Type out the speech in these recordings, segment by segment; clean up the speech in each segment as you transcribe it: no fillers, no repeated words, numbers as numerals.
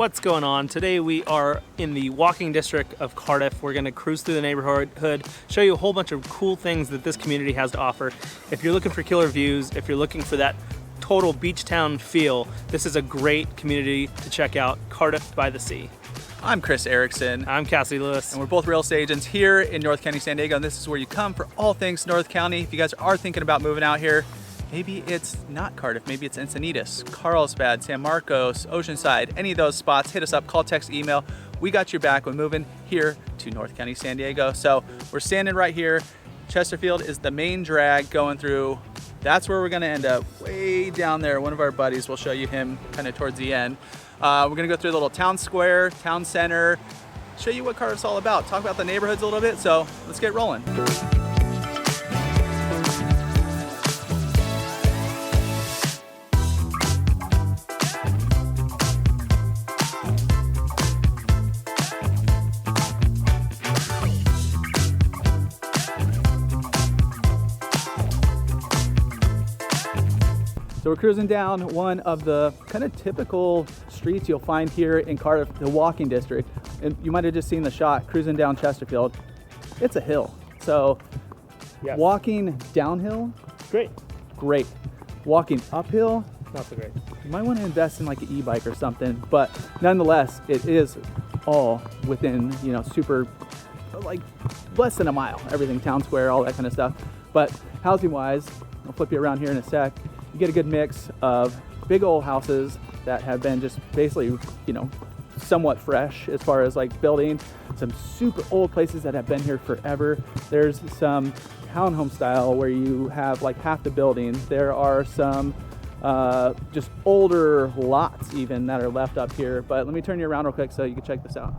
What's going on? Today we are in the walking district of Cardiff. We're going to cruise through the neighborhood, show you a whole bunch of cool things that this community has to offer. If you're looking for killer views, if you're looking for that total beach town feel, this is a great community to check out, Cardiff-by-the-Sea. I'm Chris Erickson. I'm Cassidy Lewis. And we're both real estate agents here in North County, San Diego, and this is where you come for all things North County. If you guys are thinking about moving out here, maybe it's not Cardiff, maybe it's Encinitas, Carlsbad, San Marcos, Oceanside, any of those spots, hit us up, call, text, email. We got your back when moving here to North County, San Diego. So we're standing right here. Chesterfield is the main drag going through. That's where we're gonna end up, way down there. One of our buddies, will show you him kind of towards the end. We're gonna go through the little town square, town center, show you what Cardiff's all about, talk about the neighborhoods a little bit, so let's get rolling. So we're cruising down one of the kind of typical streets you'll find here in Cardiff, the walking district. And you might have just seen the shot cruising down Chesterfield. It's a hill. So yes. Walking downhill, great. Walking uphill, not so great. You might want to invest in like an e-bike or something, but nonetheless, it is all within, super, like less than a mile, everything, town square, all that kind of stuff. But housing wise, I'll flip you around here in a sec. You get a good mix of big old houses that have been just basically, somewhat fresh as far as like building, some super old places that have been here forever. There's some townhome style where you have like half the building. There are some just older lots even that are left up here. But let me turn you around real quick so you can check this out.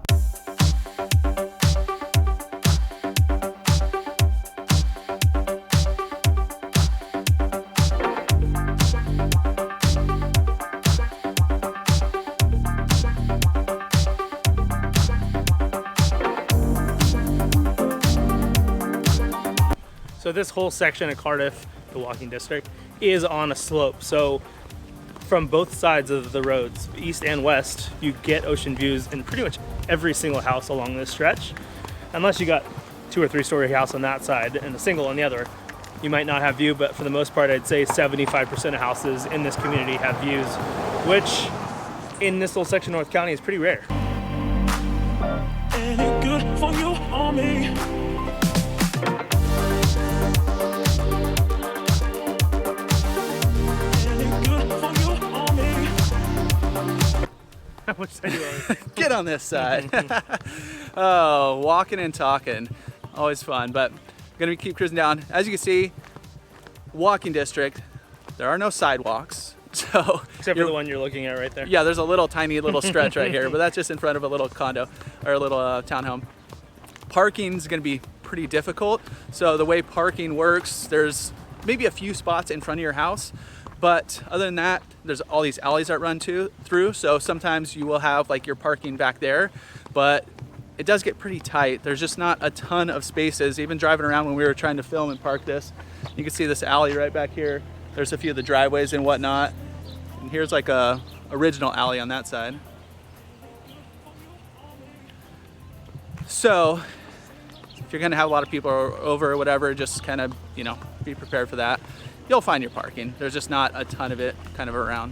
So this whole section of Cardiff, the walking district, is on a slope. So from both sides of the roads, east and west, you get ocean views in pretty much every single house along this stretch. Unless you got 2 or 3 story house on that side and a single on the other, you might not have view, but for the most part, I'd say 75% of houses in this community have views, which in this little section of North County is pretty rare. Any good for you or me? Get on this side. Oh, walking and talking, always fun. But we're gonna keep cruising down. As you can see, walking district, there are no sidewalks. So except for the one you're looking at right there. Yeah, there's a little tiny little stretch right here, but that's just in front of a little condo or a little townhome. Parking's gonna be pretty difficult. So the way parking works, there's maybe a few spots in front of your house. But other than that, there's all these alleys that run through. So sometimes you will have like your parking back there, but it does get pretty tight. There's just not a ton of spaces. Even driving around when we were trying to film and park this, you can see this alley right back here. There's a few of the driveways and whatnot. And here's like a original alley on that side. So if you're gonna have a lot of people over or whatever, just kind of, be prepared for that. You'll find your parking. There's just not a ton of it kind of around.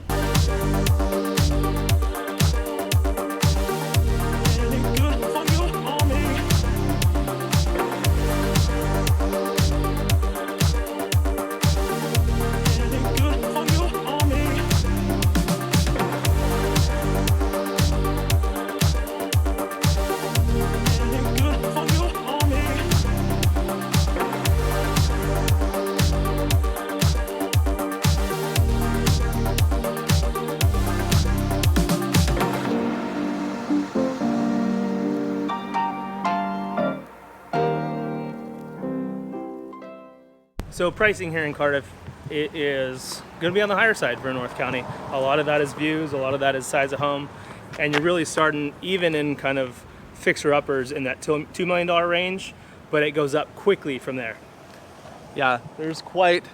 So pricing here in Cardiff, it is going to be on the higher side for North County. A lot of that is views, a lot of that is size of home, and you're really starting even in kind of fixer-uppers in that $2 million range, but it goes up quickly from there. Yeah, there's quite,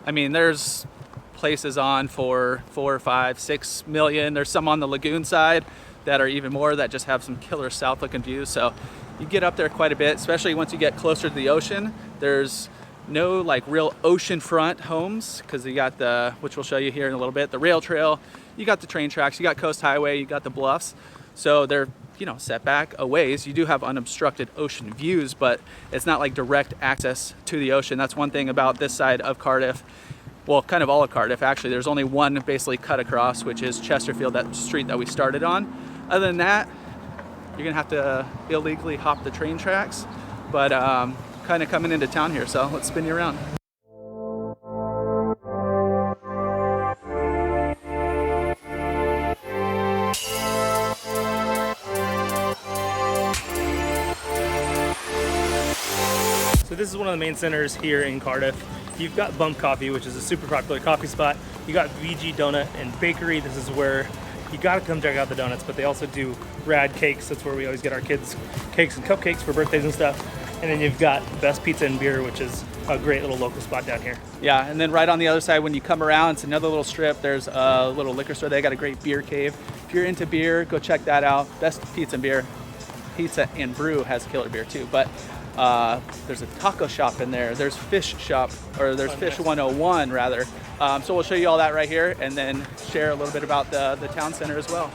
I mean, there's places on for 4, 5, 6 million. There's some on the lagoon side, that are even more, that just have some killer south looking views. So you get up there quite a bit, especially once you get closer to the ocean. There's no like real oceanfront homes because you got the, which we'll show you here in a little bit, the rail trail, you got the train tracks, you got Coast Highway, you got the bluffs. So they're, you know, set back a ways. You do have unobstructed ocean views, but it's not like direct access to the ocean. That's one thing about this side of Cardiff. Well, kind of all of Cardiff, actually. There's only one basically cut across, which is Chesterfield, that street that we started on. Other than that, you're gonna have to illegally hop the train tracks, but kind of coming into town here, so let's spin you around. So this is one of the main centers here in Cardiff. You've got Bump Coffee, which is a super popular coffee spot. You got VG Donut and Bakery. This is where you gotta come check out the donuts, but they also do rad cakes. That's where we always get our kids cakes and cupcakes for birthdays and stuff. And then you've got Best Pizza and Beer, which is a great little local spot down here. Yeah, and then right on the other side, when you come around, it's another little strip. There's a little liquor store. They got a great beer cave. If you're into beer, go check that out. Best Pizza and Beer. Pizza and Brew has killer beer too, but there's a taco shop in there. There's Fish Shop, or there's Fish 101 rather. So we'll show you all that right here and then share a little bit about the town center as well.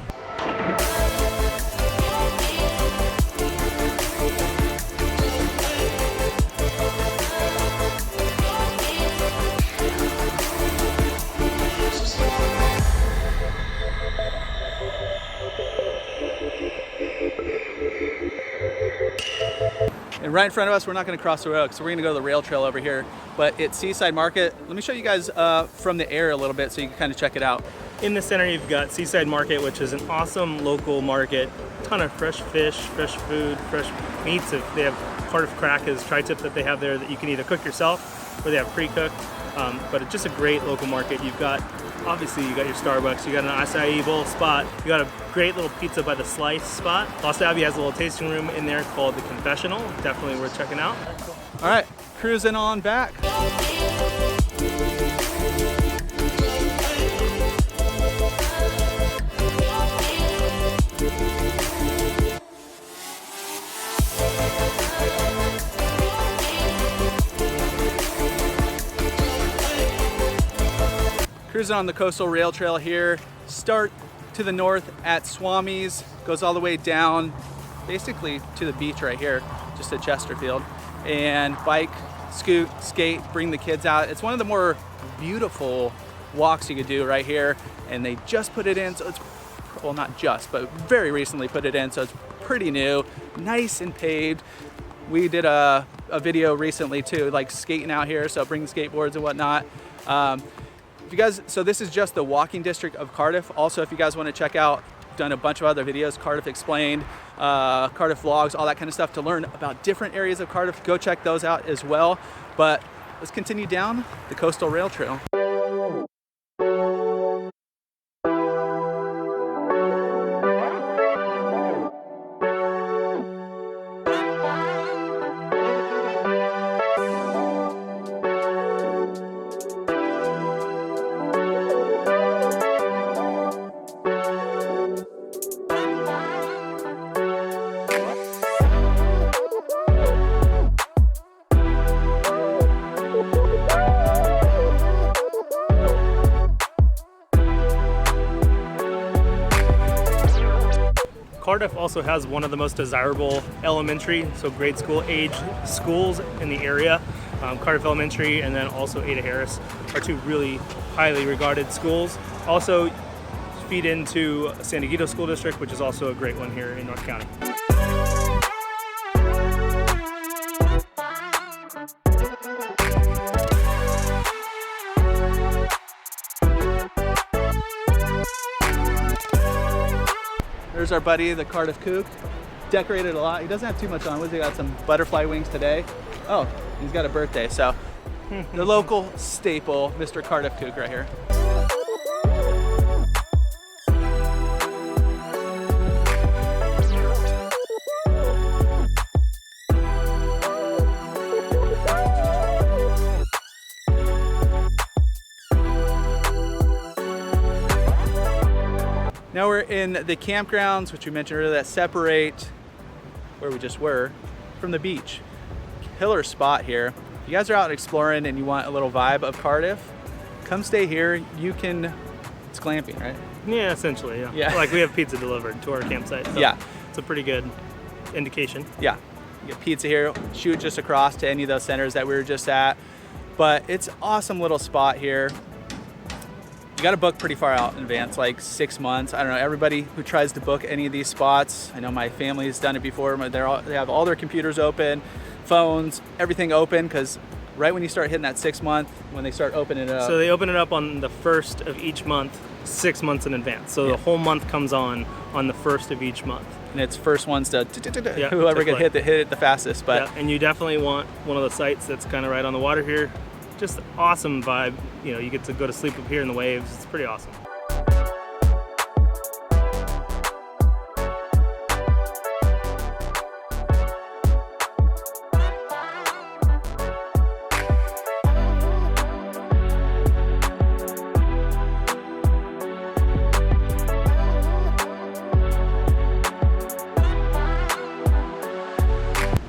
And right in front of us, we're not going to cross the road, so we're going to go to the rail trail over here. But it's Seaside Market. Let me show you guys from the air a little bit so you can kind of check it out. In the center, you've got Seaside Market, which is an awesome local market. Ton of fresh fish, fresh food, fresh meats. If they have Cardiff crack is tri-tip that they have there that you can either cook yourself or they have pre-cooked. But it's just a great local market. You've got, obviously, you got your Starbucks, you got an acai bowl spot, you got a great little pizza by the slice spot. Lost Abbey has a little tasting room in there called the Confessional. Definitely worth checking out. All right, cruising on back. Cruising on the coastal rail trail here. Start to the north at Swami's, goes all the way down basically to the beach right here, just at Chesterfield. And bike, scoot, skate, bring the kids out. It's one of the more beautiful walks you could do right here. And they just put it in, so it's, well, not just, but very recently put it in, so it's pretty new, nice and paved. We did a video recently too, like skating out here, so bring the skateboards and whatnot. If you guys, so this is just the walking district of Cardiff. Also, if you guys want to check out, I've done a bunch of other videos, Cardiff Explained, Cardiff Vlogs, all that kind of stuff to learn about different areas of Cardiff. Go check those out as well. But let's continue down the coastal rail trail. Cardiff also has one of the most desirable elementary, so grade school age schools in the area. Cardiff Elementary and then also Ada Harris are two really highly regarded schools. Also feed into San Diego School District, which is also a great one here in North County. There's our buddy, the Cardiff Kook. Decorated a lot. He doesn't have too much on. He got some butterfly wings today. Oh, he's got a birthday, so the local staple, Mr. Cardiff Kook right here. Now we're in the campgrounds, which we mentioned earlier, that separate where we just were from the beach. Killer spot here. If you guys are out exploring and you want a little vibe of Cardiff, come stay here. You can, it's glamping, right? Yeah, essentially, yeah. Yeah. Like we have pizza delivered to our campsite. So Yeah. it's a pretty good indication. Yeah, you get pizza here, shoot just across to any of those centers that we were just at. But it's an awesome little spot here. You got to book pretty far out in advance, like 6 months. I don't know, everybody who tries to book any of these spots, I know my family's done it before, but they have all their computers open, phones, everything open, because right when you start hitting that 6 month, when they start opening it up. So they open it up on the 1st of each month, 6 months in advance. So Yeah. the whole month comes on the 1st of each month. And it's first ones to Yeah, whoever to can play. hit it the fastest. But Yeah, and you definitely want one of the sites that's kind of right on the water here. Just awesome vibe. You know, you get to go to sleep up here in the waves. It's pretty awesome.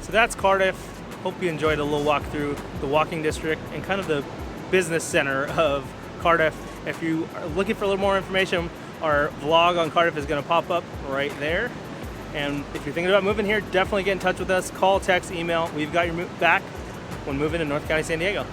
So that's Cardiff. Hope you enjoyed a little walk through the walking district and kind of the business center of Cardiff. If you are looking for a little more information, our vlog on Cardiff is going to pop up right there. And if you're thinking about moving here, definitely get in touch with us. Call, text, email. We've got your back when moving to North County, San Diego.